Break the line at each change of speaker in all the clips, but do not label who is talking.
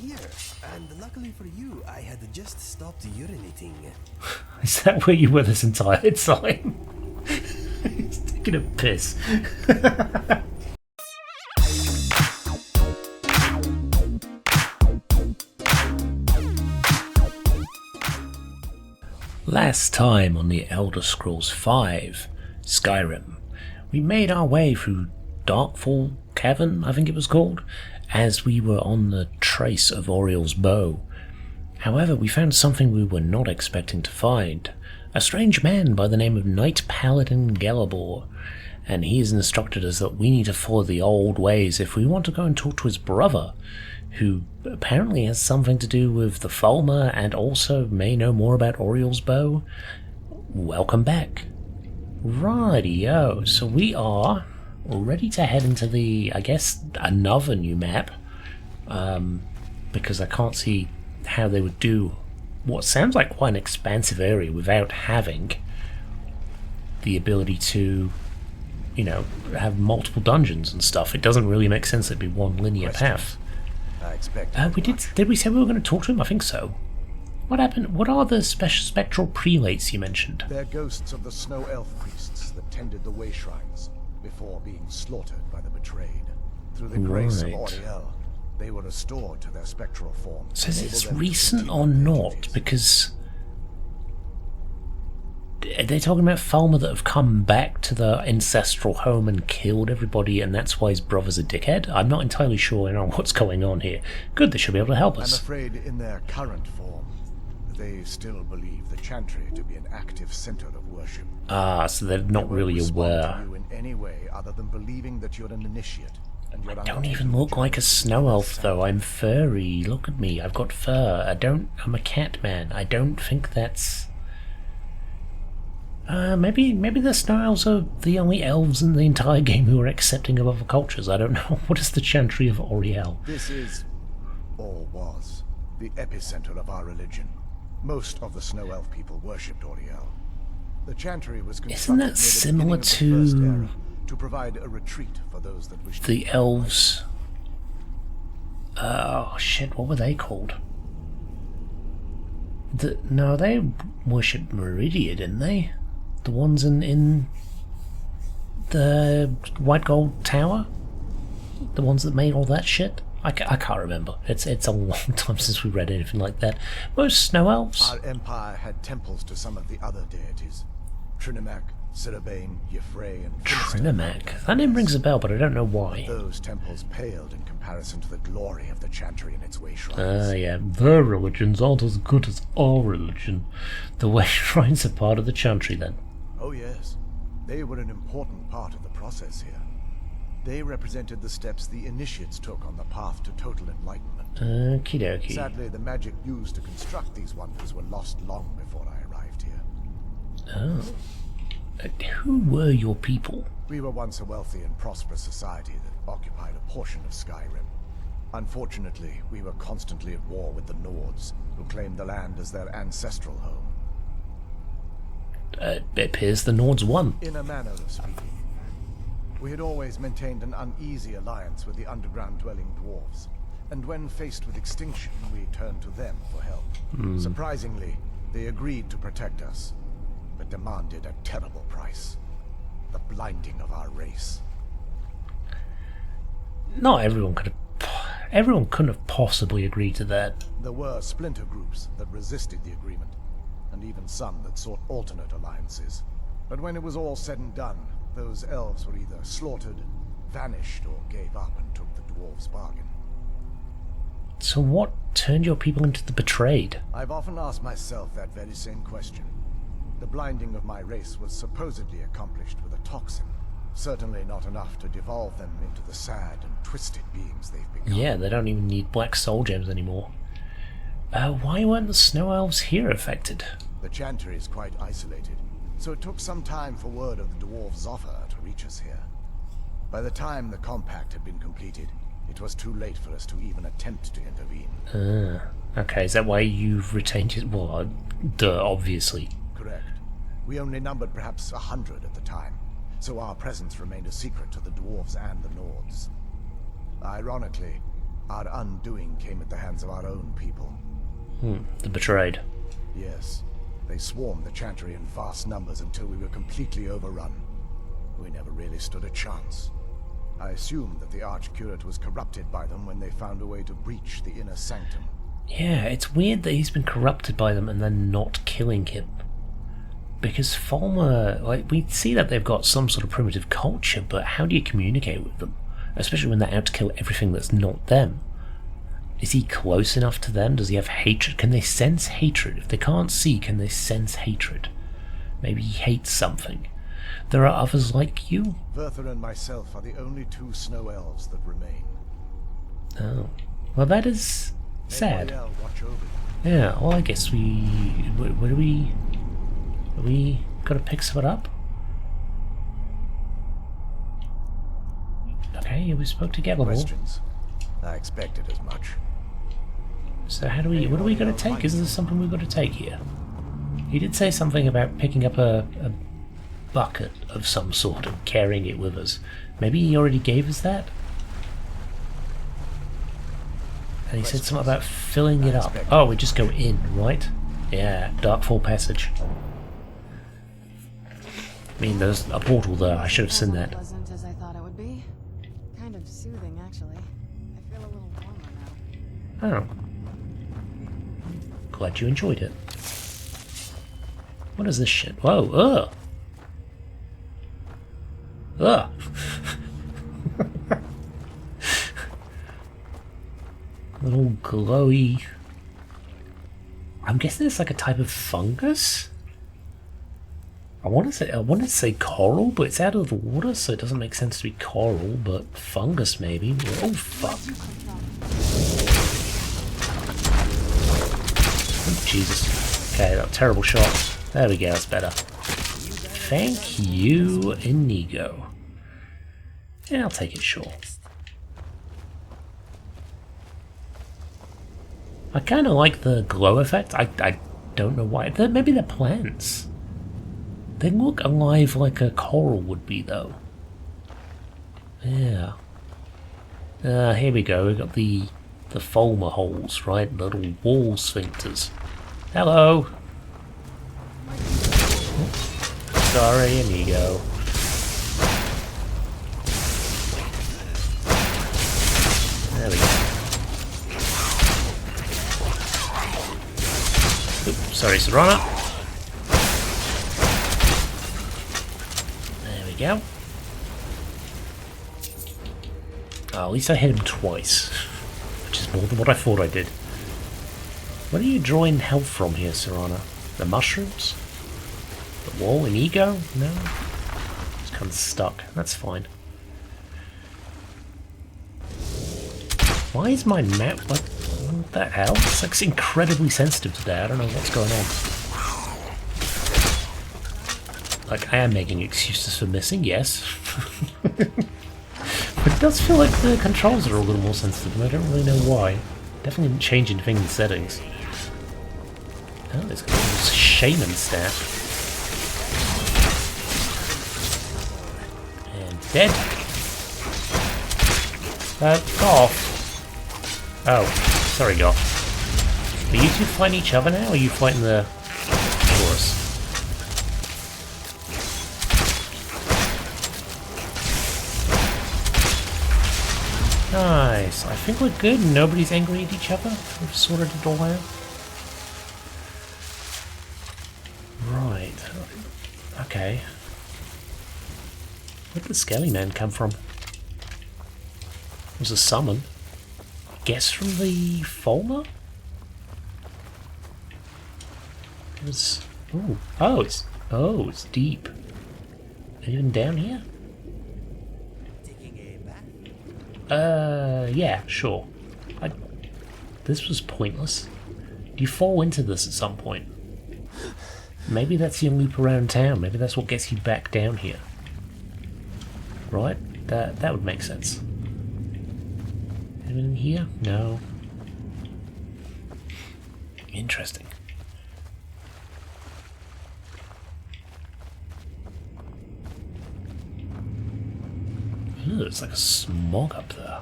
here, and luckily for you, I had just stopped urinating.
Is that where you were this entire time? He's taking a piss. Last time on the Elder Scrolls V, Skyrim, we made our way through Darkfall Cavern, I think it was called, as we were on the trace of Oriel's bow. However, we found something we were not expecting to find. A strange man by the name of Knight Paladin Gelabor, and he has instructed us that we need to follow the old ways if we want to go and talk to his brother, who apparently has something to do with the Falmer and also may know more about Oriel's bow. Welcome back. Rightio, so we are ready to head into the, I guess, another new map, because I can't see how they would do what sounds like quite an expansive area without having the ability to, you know, have multiple dungeons and stuff. It doesn't really make sense it'd be one linear path. Did we say we were going to talk to him? I think so. What happened? What are the spectral prelates you mentioned?
They're ghosts of the snow elf priests that tended the way shrines before being slaughtered by the betrayed. Through the grace of Oriel, they were restored to their spectral form.
So is this recent or not? Because are they talking about Falmer that have come back to the ancestral home and killed everybody, and that's why his brother's a dickhead? I'm not entirely sure what's going on here. Good, they should be able to help us.
I'm afraid in their current form, they still believe the Chantry to be an active center of worship.
Ah, so they're not really aware.
You in any way other than believing that you're an initiate. And
I don't even look like a snow elf, though. I'm furry. Look at me. I've got fur. I'm a cat man. I don't think that's... maybe the snow elves are the only elves in the entire game who are accepting of other cultures. I don't know. What is the Chantry of Oriel?
This is, or was, the epicenter of our religion. Most of the snow elf people worshipped Oriel. The Chantry was
Isn't that similar to
provide a retreat for those that wished
the elves? Oh shit! What were they called? No, they worshipped Meridia, didn't they? The ones in the White Gold Tower? The ones that made all that shit? I can't remember. It's a long time since we read anything like that. Most snow elves.
Our empire had temples to some of the other deities. Trinimac, Sirabane, Yffrey, and
Trinimac. That name rings a bell, but I don't know why.
Those temples paled in comparison to the glory of the Chantry and its way shrines.
Ah, yeah. Their religions aren't as good as our religion. The way shrines are part of the Chantry, then.
Oh yes. They were an important part of the process here. They represented the steps the initiates took on the path to total enlightenment.
Okie dokie.
Sadly, the magic used to construct these wonders were lost long before I arrived here.
Oh. Who were your people?
We were once a wealthy and prosperous society that occupied a portion of Skyrim. Unfortunately, we were constantly at war with the Nords, who claimed the land as their ancestral home.
It appears the Nords won.
In a manner of speaking. We had always maintained an uneasy alliance with the underground-dwelling dwarves, and when faced with extinction, we turned to them for help. Surprisingly, they agreed to protect us, but demanded a terrible price. The blinding of our race.
Not everyone could have... Everyone couldn't have possibly agreed to that.
There were splinter groups that resisted the agreement, and even some that sought alternate alliances. But when it was all said and done, those elves were either slaughtered, vanished, or gave up and took the dwarves' bargain.
So what turned your people into the betrayed?
I've often asked myself that very same question. The blinding of my race was supposedly accomplished with a toxin. Certainly not enough to devolve them into the sad and twisted beings they've become.
Yeah, they don't even need black soul gems anymore. Why weren't the snow elves here affected?
The Chantry is quite isolated, so it took some time for word of the dwarves' offer to reach us here. By the time the compact had been completed, it was too late for us to even attempt to intervene.
Okay, is that why you've retained it? Well, duh, obviously.
Correct. We only numbered perhaps 100 at the time, so our presence remained a secret to the dwarves and the Nords. Ironically, Our undoing came at the hands of our own people.
The betrayed.
Yes, they swarmed the Chantry in vast numbers until we were completely overrun. We never really stood a chance. I assumed that the Archcurate was corrupted by them when they found a way to breach the inner sanctum.
Yeah, it's weird that he's been corrupted by them and then not killing him. Because Falmer, like, we see that they've got some sort of primitive culture, but how do you communicate with them? Especially when they're out to kill everything that's not them. Is he close enough to them? Does he have hatred? Can they sense hatred? If they can't see, can they sense hatred? Maybe he hates something. There are others like you?
Werther and myself are the only two snow elves that remain.
Oh. Well, that is sad.
Watch over you.
Yeah, well, I guess where do we... Are we gotta pick something up? Okay, we spoke to Gavel.
Questions? I expected as much.
So how do we... What are we gonna take? Is there something we've got to take here? He did say something about picking up a bucket of some sort and carrying it with us. Maybe he already gave us that? And he said something about filling it up. Oh, we just go in, right? Yeah, Darkfall passage. I mean, there's a portal there. I should have seen that.
Pleasant as I thought it would be. Kind of soothing, actually. I feel a little warmer now.
Oh. Glad you enjoyed it. What is this shit? Whoa, ugh! Ugh! Little glowy... I'm guessing it's like a type of fungus? I want to say coral, but it's out of the water, so it doesn't make sense to be coral, but fungus maybe. Oh fuck. Oh, Jesus. Okay, that terrible shot. There we go, that's better. Thank you, Inigo. Yeah, I'll take it, sure. I kind of like the glow effect. I don't know why. Maybe they're plants. They look alive like a coral would be, though. Yeah. Here we go. We've got the Falmer holes, right? Little wall sphincters. Hello. Sorry, Inigo. There we go. Oops, sorry, Serrana. There we go. Oh, at least I hit him twice, which is more than what I thought I did. Where are you drawing health from here, Serrana? The mushrooms? The wall? Inigo? No? Just kind of stuck. That's fine. Why is my map like... What the hell? It's like incredibly sensitive today. I don't know what's going on. Like, I am making excuses for missing, yes. But it does feel like the controls are a little more sensitive, and I don't really know why. Definitely didn't change anything in the settings. Oh, there's got a little shaman staff. And dead. Goth. Oh, sorry, Goth. Are you two fighting each other now, or are you fighting the Taurus? Nice. I think we're good. Nobody's angry at each other. We've sorted it all out. Right. Okay. Where'd the Skelly Man come from? It was a summon. Guess from the Falmer? It was... Ooh. Oh, it's deep. Even down here? Yeah, sure. This was pointless. Do you fall into this at some point? Maybe that's your loop around town. Maybe that's what gets you back down here. Right? That would make sense. Anything in here? No. Interesting. Ew, it's like a smog up there.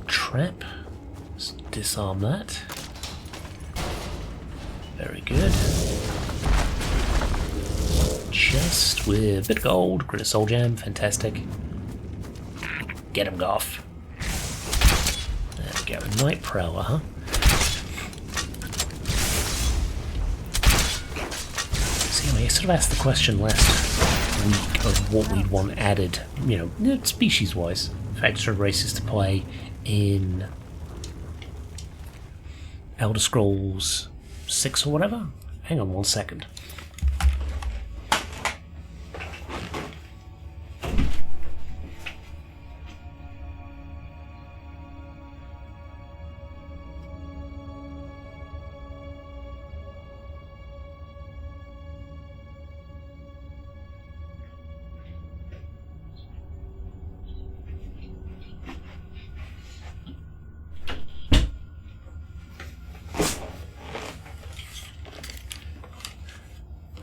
trap. Let's disarm that. Very good. Chest with a bit of gold, grit of soul gem, fantastic. Get him, Goff. There we go, Night Prowler, huh? See, I sort of asked the question last week of what we'd want added, you know, species-wise, for extra races to play in Elder Scrolls 6 or whatever. Hang on one second.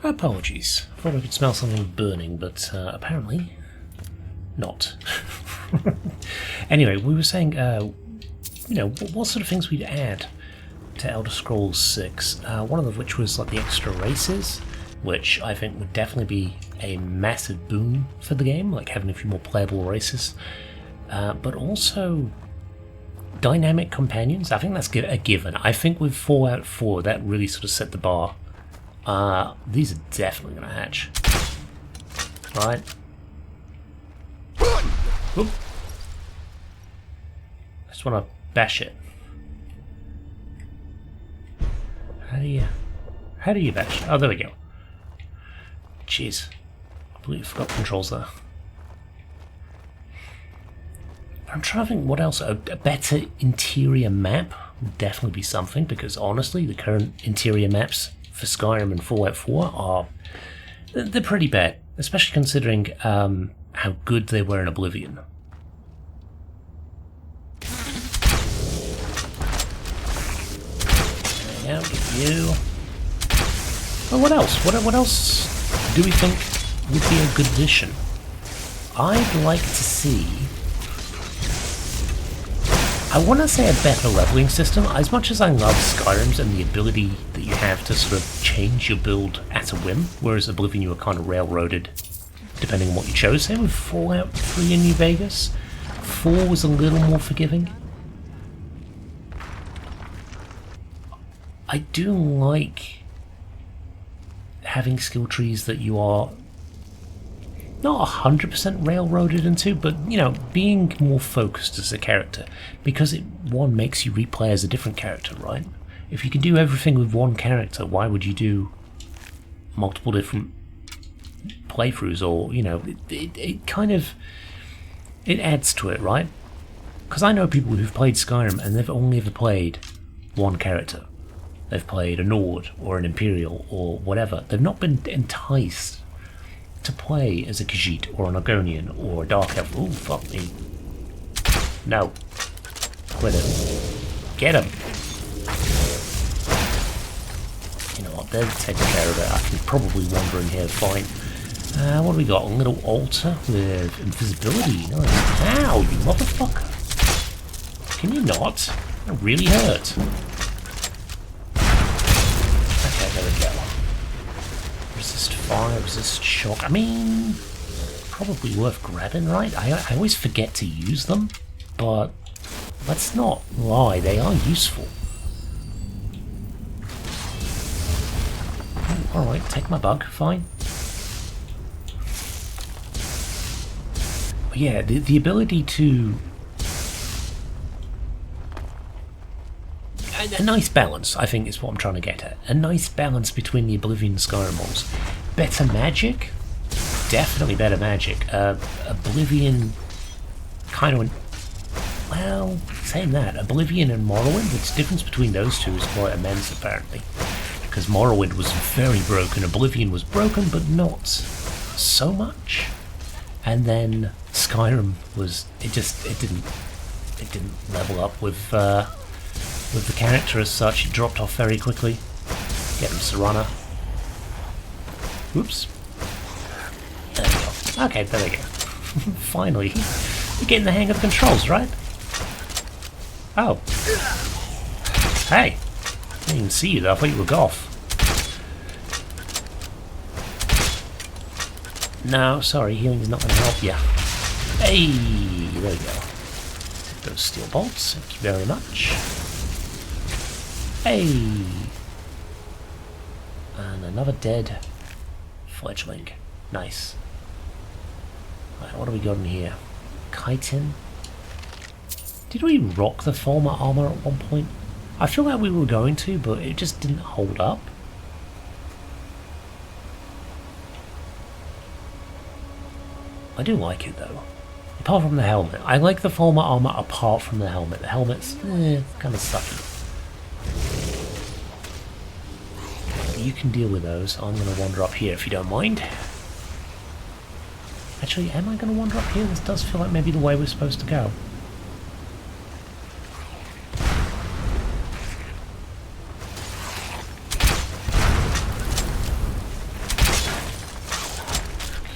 Apologies. I thought I could smell something burning, but apparently not. Anyway, we were saying, you know, what sort of things we'd add to Elder Scrolls 6. One of which was like the extra races, which I think would definitely be a massive boon for the game, like having a few more playable races. But also dynamic companions. I think that's a given. I think with Fallout 4, that really sort of set the bar. These are definitely going to hatch. Right. Oop. I just want to bash it. How do you bash? Oh, there we go. Jeez. I believe I forgot the controls there. I'm trying to think what else. A better interior map would definitely be something, because honestly, the current interior maps for Skyrim and Fallout 4 are... they're pretty bad, especially considering how good they were in Oblivion. There we go, get you. Well, what else? What else do we think would be a good addition? I'd like to see... I want to say a better leveling system. As much as I love Skyrim's and the ability that you have to sort of change your build at a whim, whereas Oblivion you were kind of railroaded depending on what you chose. Same with Fallout 3 in New Vegas. 4 was a little more forgiving. I do like having skill trees that you are not 100% railroaded into, but, you know, being more focused as a character, because it, one, makes you replay as a different character, right? If you can do everything with one character, why would you do multiple different playthroughs? Or, you know, it kind of, it adds to it, right? Because I know people who've played Skyrim and they've only ever played one character. They've played a Nord or an Imperial or whatever. They've not been enticed to play as a Khajiit or an Argonian or a Dark Elf. Ooh, fuck me. No. Quit it. Get him. You know what, they're taking care of it. I can probably wander in here fine. What do we got? A little altar with invisibility. Nice. Ow, you motherfucker. Can you not? That really hurt. Okay, there we go. Resist fire, resist shock. I mean, probably worth grabbing, right? I always forget to use them, but let's not lie, they are useful. Alright, take my bug, fine. But yeah, the ability to... A nice balance, I think, is what I'm trying to get at. A nice balance between the Oblivion and Skyrim models. Better magic? Definitely better magic. Oblivion kind of... Well, saying that, Oblivion and Morrowind, the difference between those two is quite immense, apparently. Because Morrowind was very broken, Oblivion was broken, but not so much. And then Skyrim was... It didn't level up with the character as such. It dropped off very quickly. Get him, Serana. Oops. There we go. Okay, there we go. Finally. You're getting the hang of the controls, right? Oh. Hey. I didn't even see you though. I thought you were off. No, sorry. Healing's not going to help you. Hey. There we go. Take those steel bolts. Thank you very much. Hey. And another dead fledgling. Nice. Right, what do we got in here? Chitin. Did we rock the Falmer armor at one point? I feel like we were going to, but it just didn't hold up. I do like it though. Apart from the helmet. I like the Falmer armor apart from the helmet. The helmet's kind of sucky. You can deal with those. I'm going to wander up here if you don't mind. Actually, am I going to wander up here? This does feel like maybe the way we're supposed to go.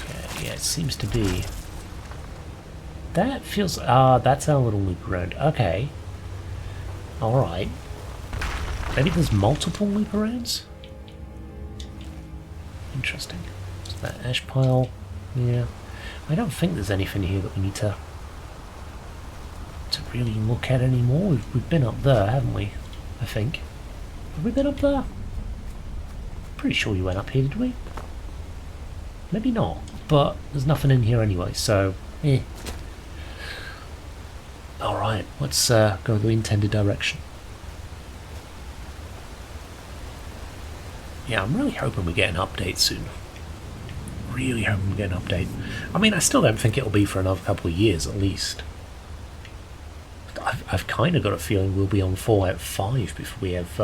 Okay, yeah, it seems to be. That feels... that's our little loop around. Okay. Alright. Maybe there's multiple loop arounds? Interesting. So that ash pile, yeah. I don't think there's anything here that we need to really look at anymore. We've been up there, haven't we? I think. Have we been up there? Pretty sure we went up here, did we? Maybe not. But there's nothing in here anyway, so Alright, let's go the intended direction. Yeah, I'm really hoping we get an update soon. Really hoping we get an update. I mean, I still don't think it'll be for another couple of years at least. But I've kind of got a feeling we'll be on Fallout 5 before we have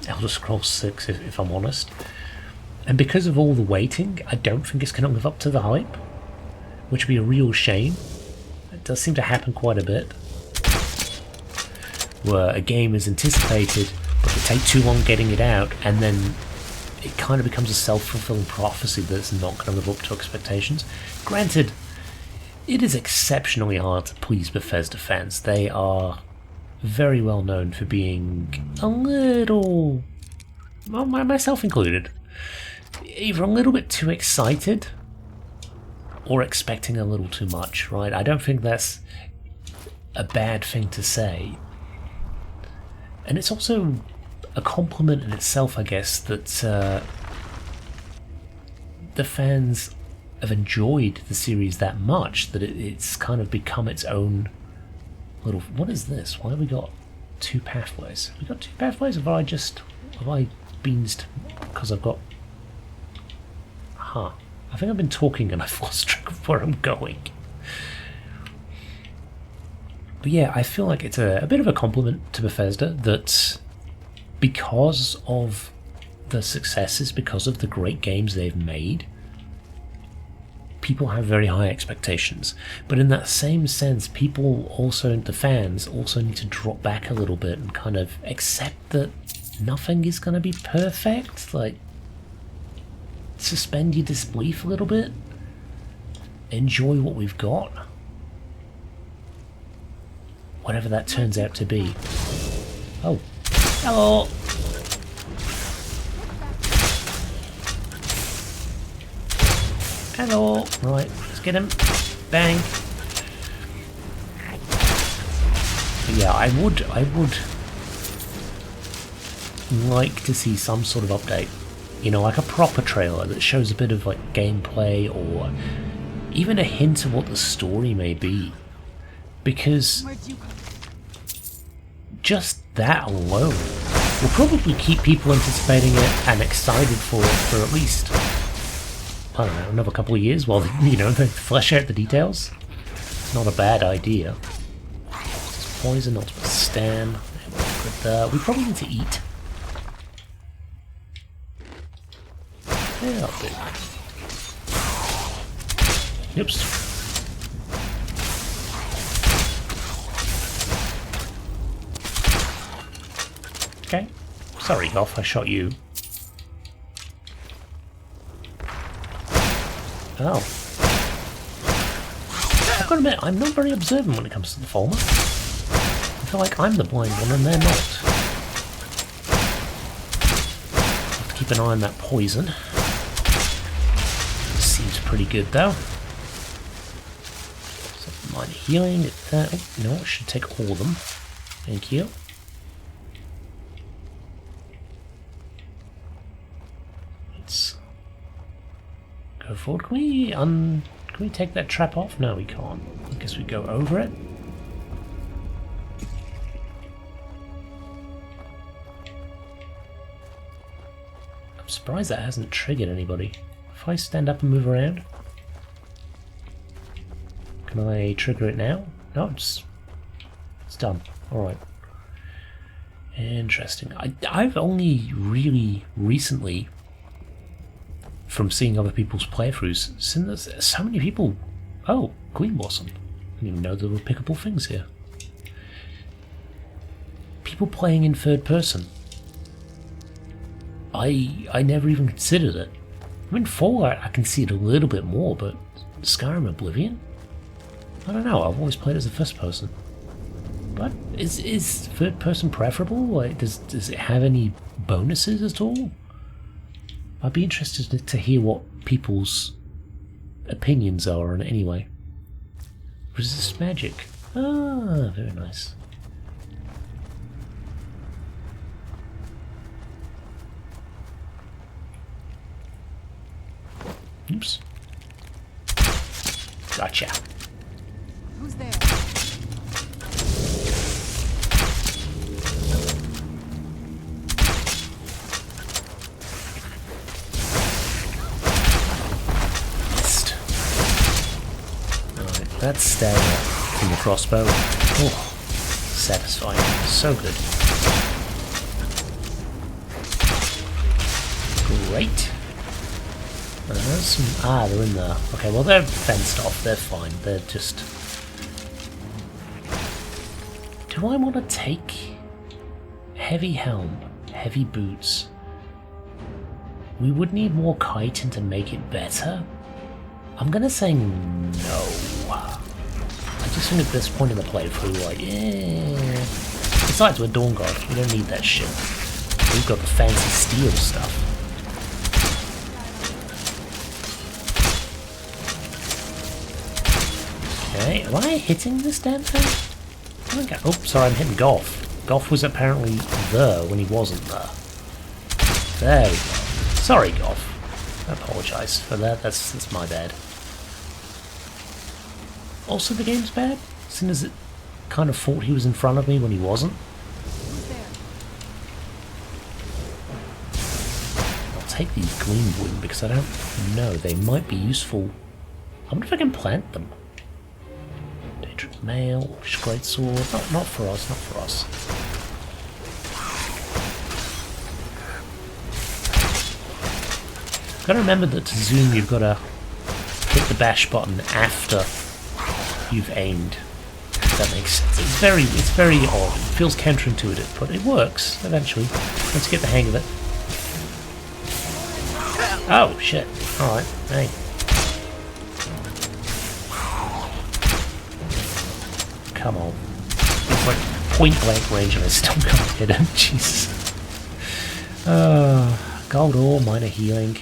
Elder Scrolls 6, if I'm honest. And because of all the waiting, I don't think it's going to live up to the hype, which would be a real shame. It does seem to happen quite a bit, where a game is anticipated, but they take too long getting it out, and then it kind of becomes a self-fulfilling prophecy that it's not going to live up to expectations. Granted, it is exceptionally hard to please Bethesda fans. They are very well known for being a little, well, myself included, either a little bit too excited or expecting a little too much, right? I don't think that's a bad thing to say. And it's also a compliment in itself, I guess, that the fans have enjoyed the series that much that it's kind of become its own little... What is this? Why have we got two pathways? Have we got two pathways? Have I beansed because I've got... Huh. I think I've been talking and I've lost track of where I'm going. But yeah, I feel like it's a bit of a compliment to Bethesda that because of the successes, because of the great games they've made, people have very high expectations. But in that same sense, people also, the fans, also need to drop back a little bit and kind of accept that nothing is going to be perfect. Like, suspend your disbelief a little bit. Enjoy what we've got. Whatever that turns out to be. Oh. Hello! Hello! Right, let's get him. Bang! But yeah, I would like to see some sort of update. You know, like a proper trailer that shows a bit of like gameplay or even a hint of what the story may be. Because just that alone will probably keep people anticipating it and excited for it for at least, I don't know, another couple of years while, you know, they flesh out the details. It's not a bad idea. Poison, ultimate stam. We probably need to eat. Yeah, I'll do. Oops. Okay. Sorry, Goth, I shot you. Oh. I've got to admit, I'm not very observant when it comes to the Falmer. In feel like I'm the blind one and they're not. Have to keep an eye on that poison. Seems pretty good though. Some minor healing. Oh, no, I should take all of them. Thank you. Let's go forward. Can we take that trap off? No, we can't. I guess we go over it. I'm surprised that hasn't triggered anybody. If I stand up and move around, can I trigger it now? No, it's done. Alright. Interesting. I've only really recently, from seeing other people's playthroughs, seen there's so many people. Oh, Green Blossom. I didn't even know there were pickable things here. People playing in third person. I never even considered it. I mean, Fallout I can see it a little bit more, but Skyrim Oblivion? I don't know, I've always played as a first person. But is third person preferable? Like, does it have any bonuses at all? I'd be interested to hear what people's opinions are on it anyway. Resist magic. Ah, very nice. Oops. Gotcha.
Who's there?
Missed. Alright, that's staying from the crossbow. Oh, satisfying. So good. Great. There's some... they're in there. Okay, well they're fenced off, they're fine. They're just... Do I want to take heavy helm, heavy boots? We would need more chitin to make it better. I'm gonna say no. I just think at this point in the playthrough, like, Besides, we're Dawnguard, we don't need that shit. We've got the fancy steel stuff. Okay, am I hitting this damn thing? Okay. Oh, sorry, I'm hitting Golf. Golf was apparently there when he wasn't there. There we go. Sorry, Golf. I apologise for that. That's my bad. Also, the game's bad, seeing as it kind of thought he was in front of me when he wasn't.
Who's there?
I'll take these green wood because I don't know. They might be useful. I wonder if I can plant them. Mail, great sword. Not for us, not for us. Gotta remember that to zoom you've gotta hit the bash button after you've aimed. If that makes sense. It's very odd. It feels counterintuitive, but it works eventually. Once you get the hang of it. Oh shit. Alright, hey. Come on. It's like point blank range and I still can't hit him. Jesus. Gold ore, minor healing.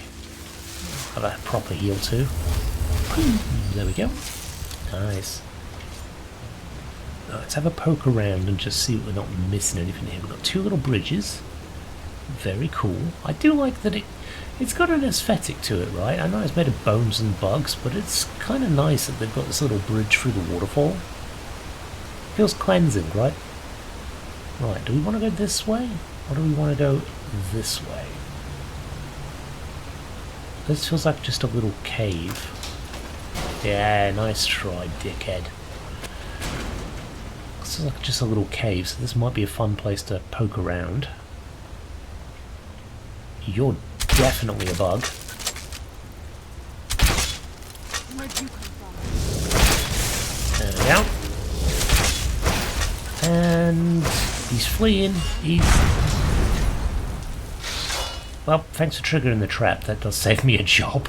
Have a proper heal too. There we go. Nice. Let's have a poke around and just see that we're not missing anything here. We've got two little bridges. Very cool. I do like that it's got an aesthetic to it, right? I know it's made of bones and bugs, but it's kind of nice that they've got this little bridge through the waterfall. Feels cleansing, right? Right, do we want to go this way? Or do we want to go this way? This feels like just a little cave. Yeah, nice try, dickhead. This is like just a little cave, so this might be a fun place to poke around. You're definitely a bug.
Where'd you come from?
There we go. And he's fleeing. Well, thanks for triggering the trap. That does save me a job.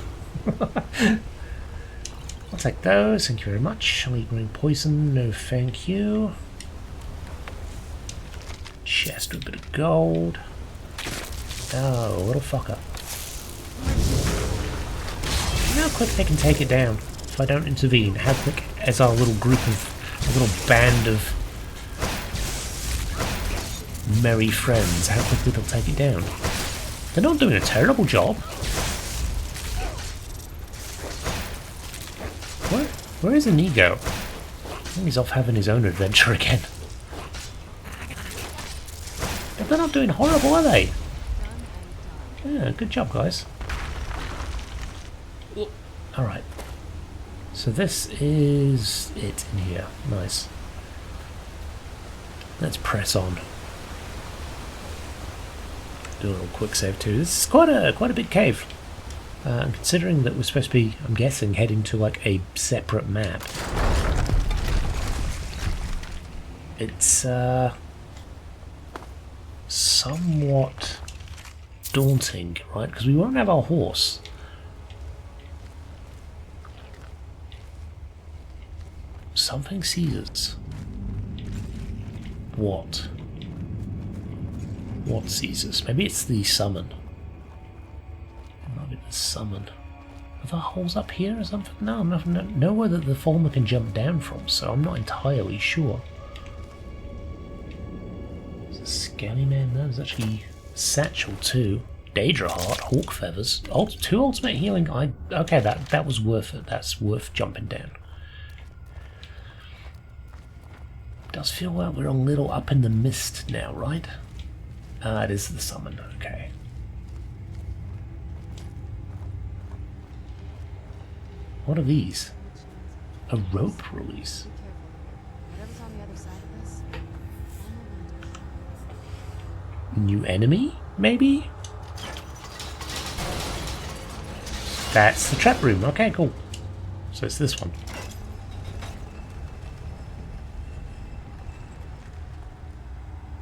I'll take those. Thank you very much. Lingering poison. No, thank you. Chest with a bit of gold. Oh, little fucker. You know how quick they can take it down if I don't intervene? How quick, as our little group of, a little band of merry friends, how quickly they'll take it down? They're not doing a terrible job. Where is Inigo? I think he's off having his own adventure again. But they're not doing horrible, are they? Yeah, good job, guys. Alright. So this is it in here. Nice. Let's press on. Do a little quick save too. This is quite a big cave. And considering that we're supposed to be, I'm guessing, heading to like a separate map. It's somewhat daunting, right? Because we won't have our horse. Something sees us. What? What sees us? Maybe it's the summon. It might be the summon. Are there holes up here or something? No, I'm nowhere that the Falmer can jump down from, so I'm not entirely sure. There's a skelly man there. There's actually satchel too. Daedra heart, hawk feathers. Oh, 2 ultimate healing. Okay, that was worth it. That's worth jumping down. Does feel like we're a little up in the mist now, right? It is the summon. Okay. What are these? A rope release.
Whatever's on the other side of this.
New enemy, maybe? That's the trap room. Okay, cool. So it's this one.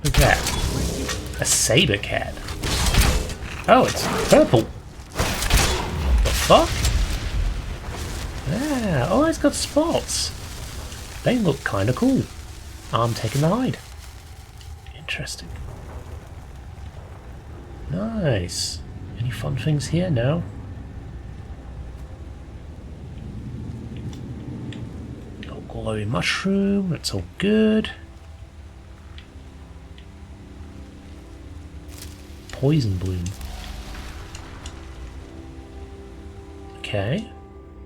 Look at that. A saber cat. Oh, it's purple. What the fuck? Ah, oh, it's got spots. They look kind of cool. I'm taking the hide. Interesting. Nice. Any fun things here? No. Got glowing mushroom. That's all good. Poison bloom. Okay.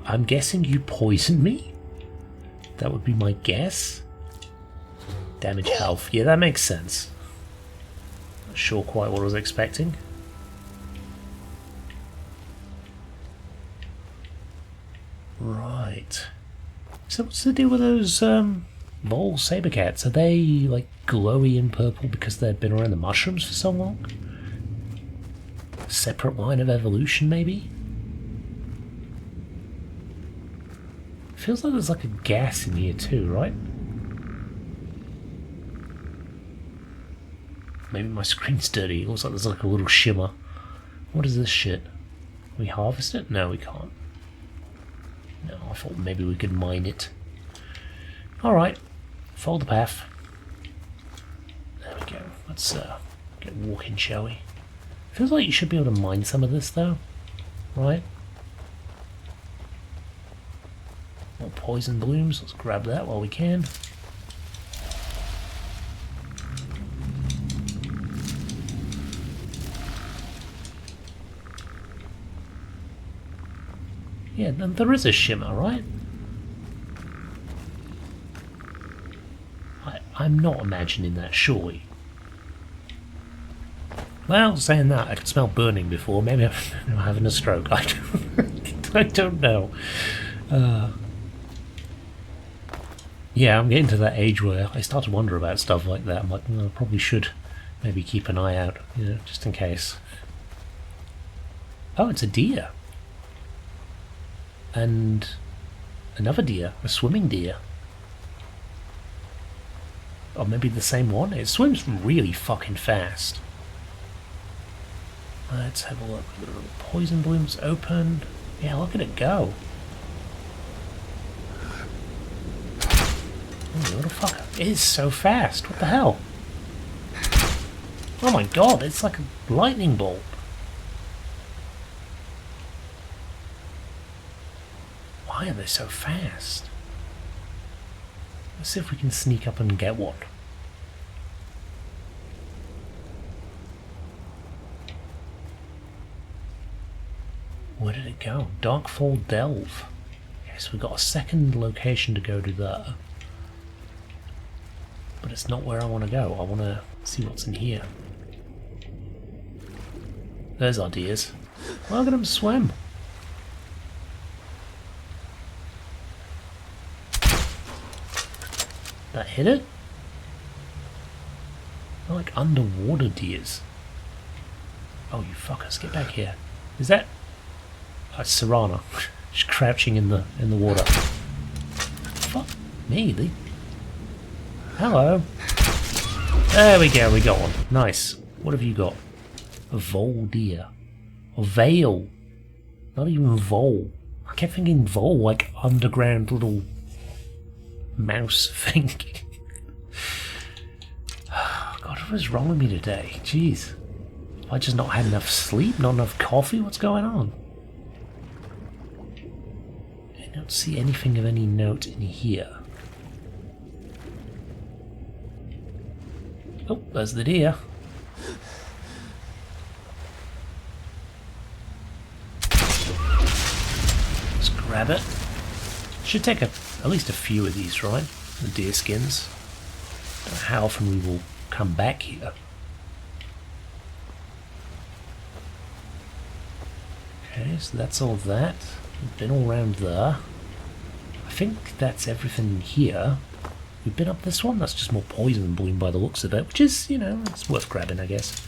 I'm guessing you poisoned me? That would be my guess. Damage health. Yeah, that makes sense. Not sure quite what I was expecting. Right. So what's the deal with those Vale saber cats? Are they like glowy and purple because they've been around the mushrooms for so long? Separate line of evolution, maybe? Feels like there's like a gas in here too, right? Maybe my screen's dirty. It looks like there's like a little shimmer. What is this shit? Can we harvest it? No, we can't. No, I thought maybe we could mine it. Alright. Follow the path. There we go. Let's get walking, shall we? Feels like you should be able to mine some of this though, right? More poison blooms, let's grab that while we can. Yeah, there is a shimmer, right? I'm not imagining that, surely. Well, saying that, I could smell burning before. Maybe I'm having a stroke. I don't know. Yeah, I'm getting to that age where I start to wonder about stuff like that. I'm like, I probably should maybe keep an eye out, you know, just in case. Oh, it's a deer. And another deer, a swimming deer. Or maybe the same one. It swims really fucking fast. Let's have a look. The little poison blooms open. Yeah, look at it go. Oh, little fucker. It is so fast. What the hell? Oh my god, it's like a lightning bolt. Why are they so fast? Let's see if we can sneak up and get one. Where did it go? Darkfall Delve. Okay, so we've got a second location to go to there. But it's not where I want to go. I want to see what's in here. There's our deers. Well, look at them swim. That hit it? They're like underwater deers. Oh, you fuckers, get back here. Is that... Serrana. She's crouching in the water. Fuck me, Hello. There we go, we got one. Nice. What have you got? A vole deer. Or Vale. Not even vole. I kept thinking vole, like underground little mouse thing. God, what is wrong with me today? Jeez. Have I just not had enough sleep? Not enough coffee? What's going on? I don't see anything of any note in here. Oh, there's the deer. Let's grab it. Should take at least a few of these, right? The deer skins. Don't know how often we will come back here. Okay, so that's all that. We've been all around there. I think that's everything here. We've been up this one. That's just more poison bloom by the looks of it, which is, you know, it's worth grabbing, I guess.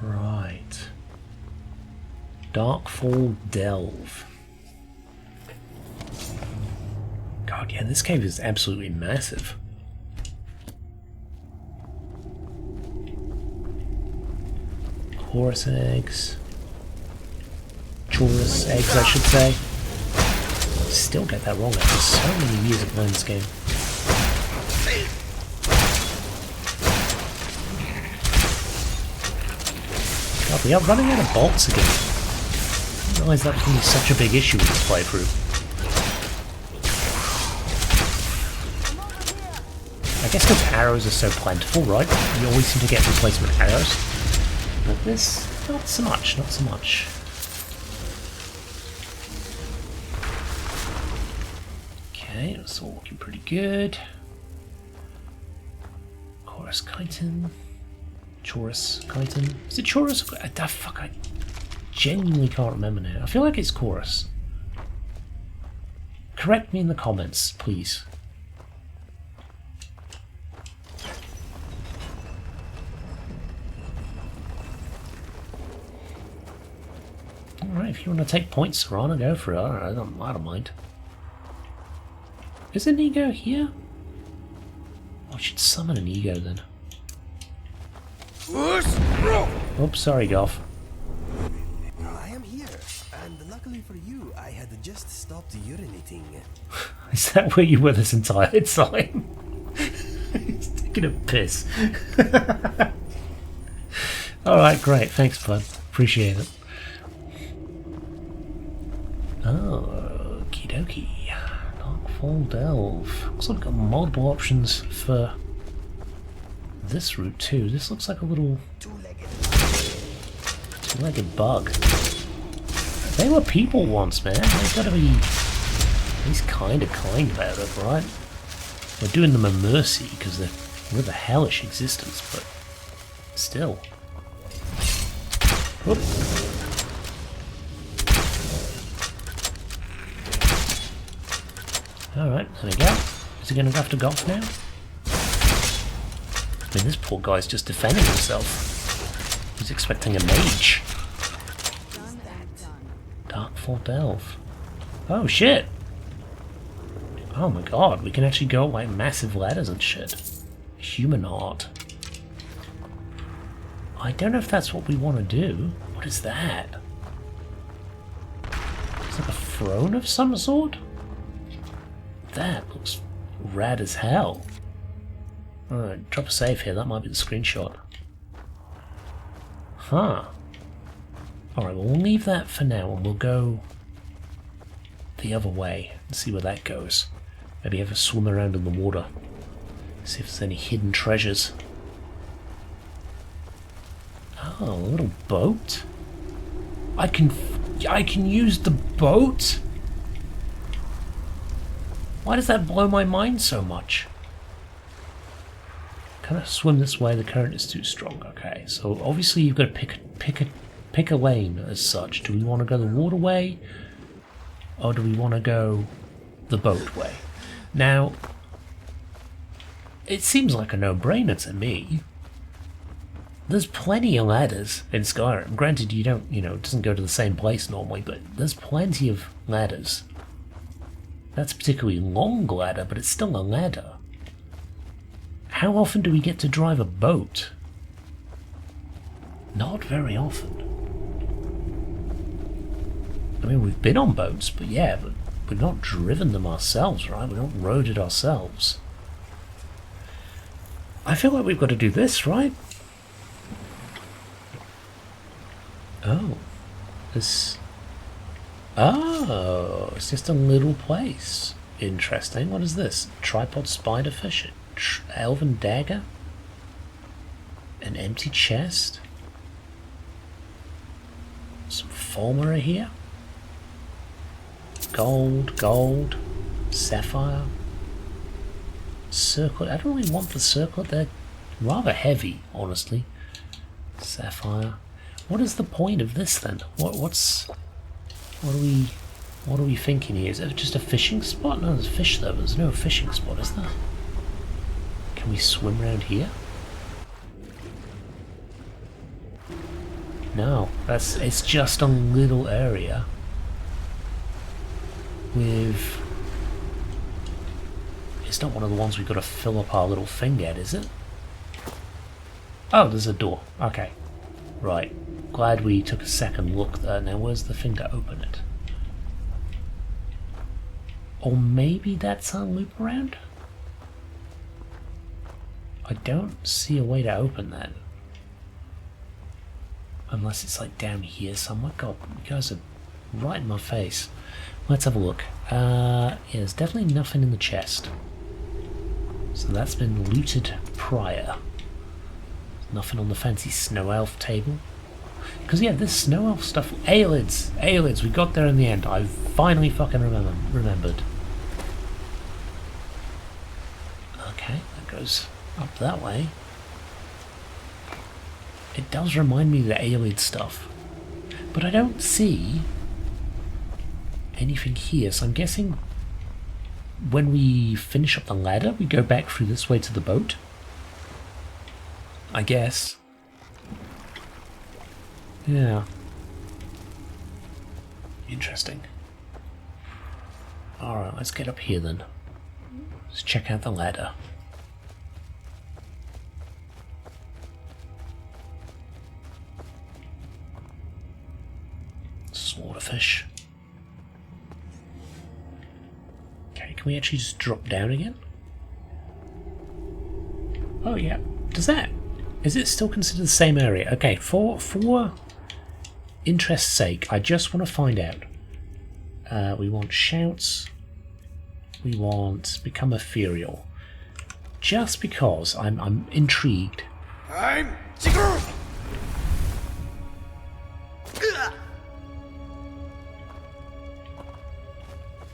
Right. Darkfall Delve. God, yeah, this cave is absolutely massive. Chorus eggs. Chorus eggs, I should say. Still get that wrong after so many years of playing this game. God, we are running out of bolts again. I didn't realise that was going to be such a big issue with this playthrough. I guess because arrows are so plentiful, right? You always seem to get replacement arrows. But this, not so much, not so much. Okay, it's all looking pretty good. Chorus chitin. Chorus chitin. Is it chorus? Fuck, I genuinely can't remember now. I feel like it's chorus. Correct me in the comments, please. Alright, if you want to take points, Serrana, go for it. Alright, I don't mind. Is an ego here? I should summon an ego then. Oops, sorry, Goff.
I am here, and luckily for you, I had just stopped urinating.
Is that where you were this entire time? He's taking a piss. Alright, great. Thanks, bud. Appreciate it. Oh, okie dokie. Darkfall Delve. Looks like we've got multiple options for this route too. This looks like a little two-legged bug. They were people once, man. They've got to be at least kind about it, right? We're doing them a mercy because they live a hellish existence, but still. Whoop. Alright, there we go. Is he going to have to golf now? I mean, this poor guy's just defending himself. He's expecting a mage. Darkfall Delve. Oh shit! Oh my god, we can actually go like massive ladders and shit. Human art. I don't know if that's what we want to do. What is that? It's like a throne of some sort? That looks rad as hell. Alright, drop a save here, that might be the screenshot. Huh. Alright, well we'll leave that for now and we'll go the other way and see where that goes. Maybe have a swim around in the water. See if there's any hidden treasures. Oh, a little boat? I can use the boat? Why does that blow my mind so much? Can I swim this way? The current is too strong. Okay, so obviously you've got to pick a lane as such. Do we want to go the water way? Or do we want to go the boat way? Now, it seems like a no-brainer to me. There's plenty of ladders in Skyrim. Granted, you don't, it doesn't go to the same place normally, but there's plenty of ladders. That's a particularly long ladder, but it's still a ladder. How often do we get to drive a boat? Not very often. I mean, we've been on boats, but yeah, but we've not driven them ourselves, right? We've not rowed it ourselves. I feel like we've got to do this, right? Oh. This... Oh, it's just a little place. Interesting. What is this? Tripod spiderfish? Elven dagger? An empty chest? Some Falmer here? Gold, sapphire, circlet. I don't really want the circlet. They're rather heavy, honestly. Sapphire. What is the point of this then? What are we thinking here? Is it just a fishing spot? No, there's fish there, but there's no fishing spot, is there? Can we swim around here? No, it's just a little area with... It's not one of the ones we've got to fill up our little thing at, is it? Oh, there's a door. Okay. Right. Glad we took a second look there. Now where's the thing to open it? Or maybe that's our loop around? I don't see a way to open that. Unless it's like down here somewhere. God, you guys are right in my face. Let's have a look. Yeah, there's definitely nothing in the chest. So that's been looted prior. Nothing on the fancy snow elf table. Because yeah, this snow elf stuff... Aelids! We got there in the end. I finally fucking remembered. Okay, that goes up that way. It does remind me of the Aelid stuff. But I don't see anything here, so I'm guessing when we finish up the ladder, we go back through this way to the boat. I guess. Yeah. Interesting. Alright, let's get up here then. Let's check out the ladder. Slaughterfish. Okay, can we actually just drop down again? Oh yeah. Does that... Is it still considered the same area? Okay, for interest's sake, I just want to find out. We want shouts. We want become ethereal. Just because I'm intrigued.
I'm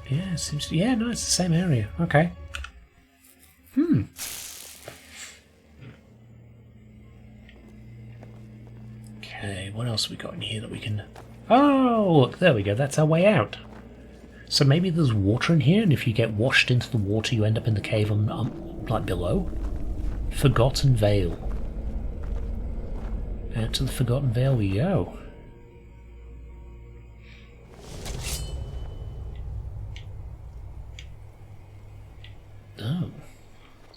Yeah, it seems to, yeah, no, it's the same area. Okay. Okay, what else have we got in here that we can... Oh, look, there we go, that's our way out. So maybe there's water in here, and if you get washed into the water, you end up in the cave on like below? Forgotten Vale. Out to the Forgotten Vale we go. Oh,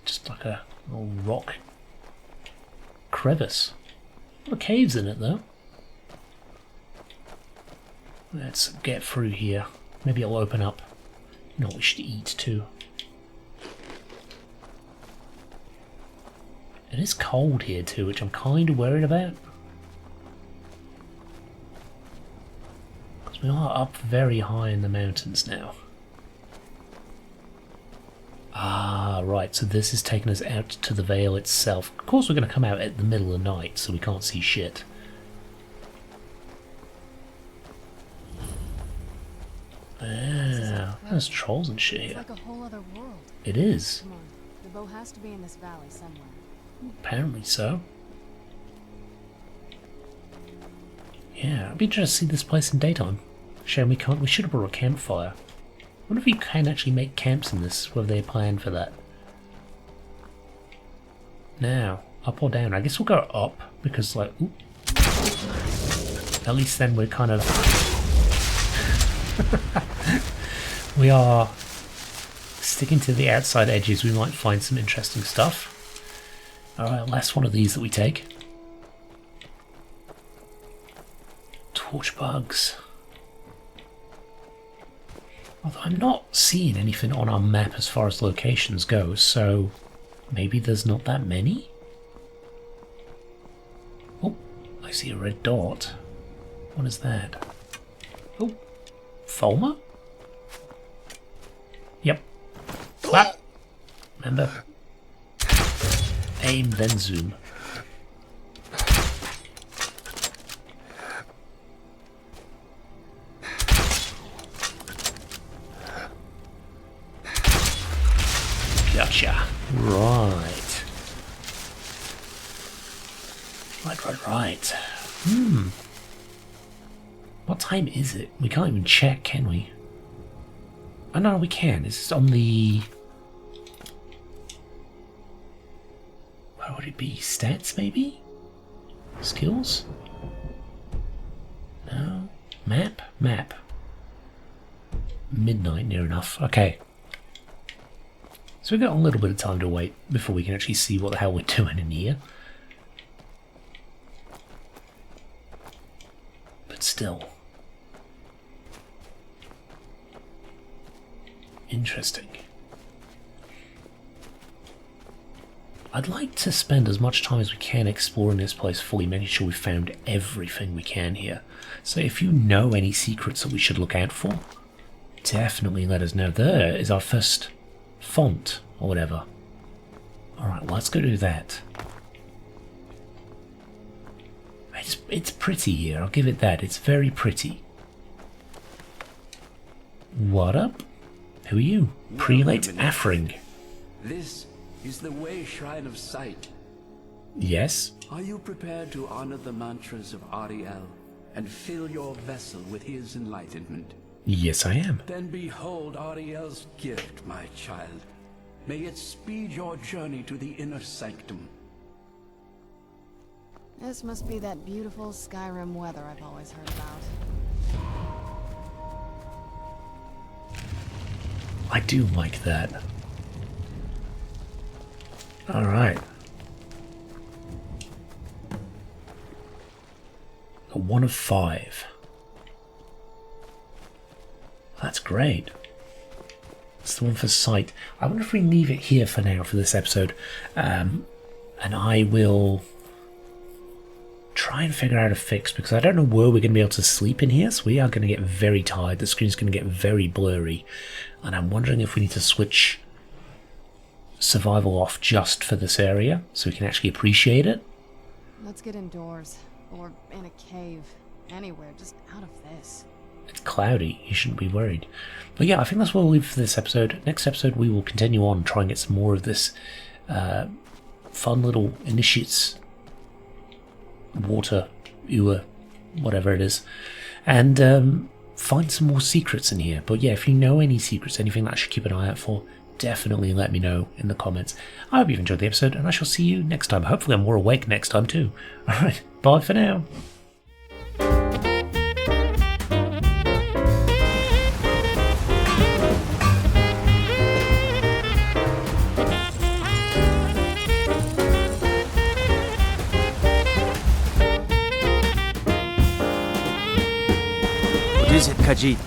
just like a little rock crevice. A lot of caves in it though. Let's get through here. Maybe it'll open up. You know what we should eat too. It is cold here too, which I'm kind of worried about. Because we are up very high in the mountains now. Ah, right, so this is taking us out to the Vale itself. Of course we're going to come out at the middle of the night, so we can't see shit. Ah, there's trolls and shit here.
It's like a whole other world.
It is.
Come on, the bow has to be in this valley somewhere.
Apparently so. Yeah, I'd be interested to see this place in daytime. Shame we can't. We should have brought a campfire. I wonder if you can actually make camps in this, whether they plan for that. Now, up or down? I guess we'll go up, because like, ooh. At least then we're kind of... we are sticking to the outside edges. We might find some interesting stuff. Alright, last one of these that we take. Torch bugs. Although I'm not seeing anything on our map as far as locations go, so maybe there's not that many? Oh, I see a red dot. What is that? Oh, Falmer? Yep. Clap. Remember? Aim, then zoom. Gotcha. Right. Right. What time is it? We can't even check, can we? Oh no, we can. It's on the... What would it be? Stats, maybe? Skills? No. Map? Map. Midnight, near enough. Okay. So we've got a little bit of time to wait before we can actually see what the hell we're doing in here. But still. Interesting. I'd like to spend as much time as we can exploring this place fully, making sure we've found everything we can here. So if you know any secrets that we should look out for, definitely let us know. There is our first font, or whatever. Alright, well, let's go do that. It's pretty here, I'll give it that. It's very pretty. What up? Who are you? Prelate Afring.
This is the Way Shrine of Sight.
Yes?
Are you prepared to honor the mantras of Ariel and fill your vessel with his enlightenment?
Yes, I am.
Then behold Ariel's gift, my child. May it speed your journey to the inner sanctum.
This must be that beautiful Skyrim weather I've always heard about.
I do like that. Alright. A 1 of 5. That's great. That's the one for sight. I wonder if we can leave it here for now for this episode. And I will try and figure out a fix, because I don't know where we're going to be able to sleep in here, so we are going to get very tired. The screen's going to get very blurry, and I'm wondering if we need to switch survival off just for this area so we can actually appreciate it.
Let's get indoors, or in a cave, anywhere, just out of this.
It's cloudy, you shouldn't be worried. But yeah, I think that's what we'll leave for this episode. Next episode we will continue on and try and get some more of this fun little initiates, water, ewer, whatever it is, and find some more secrets in here. But yeah, if you know any secrets, anything that I should keep an eye out for, definitely let me know in the comments. I hope you've enjoyed the episode, and I shall see you next time. Hopefully I'm more awake next time too. Alright, bye for now.
What is it, Khajiit?